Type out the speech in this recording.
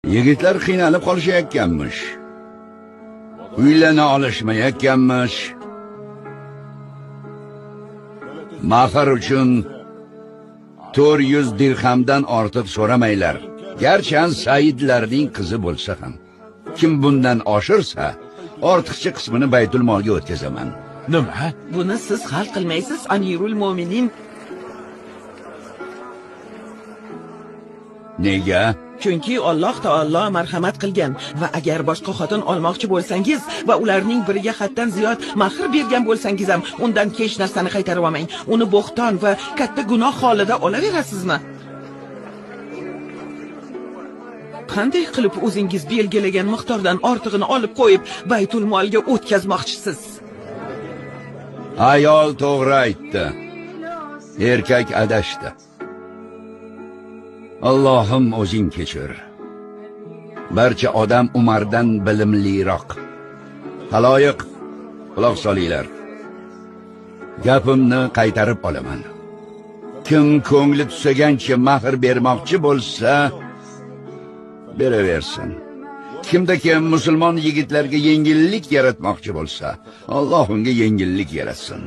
Yigitlar qiynalib qolishayotganmish. Uylana olishmayotganmish. Mahar uchun 400 dirhamdan ortiq so'ramanglar. Garchi Saidlarning qizi bo'lsa ham. Kim bundan oshirsa, ortiqcha qismini Baytul molga o'tkazaman. Nima? Buni siz hal qilmaysiz, Amirul Mo'minin. Nega? Chunki Alloh taolo marhamat qilgan va agar boshqa xotin olmoqchi bo'lsangiz va ularning biriga haddan ziyod mahr bergan bo'lsangiz ham, undan hech narsani qaytarib olmang. Uni bo'xton va katta gunoh holida olaverasizmi? Qanday qilib o'zingiz belgilagan miqdordan ortig'ini olib qo'yib, Baytul molga o'tkazmoqchisiz? Ayol to'g'ri aytdi. Erkak adashdi. Allohim o'zing kechir. Barcha odam Umardan bilimliroq. Haloyiq, quloq solinglar. Gapimni qaytarib olaman. Kim ko'ngli tusagancha mahr bermoqchi bo'lsa, beraversin. Kimda kim musulmon yigitlarga yengillik yaratmoqchi bo'lsa, Alloh unga yengillik yaratsin.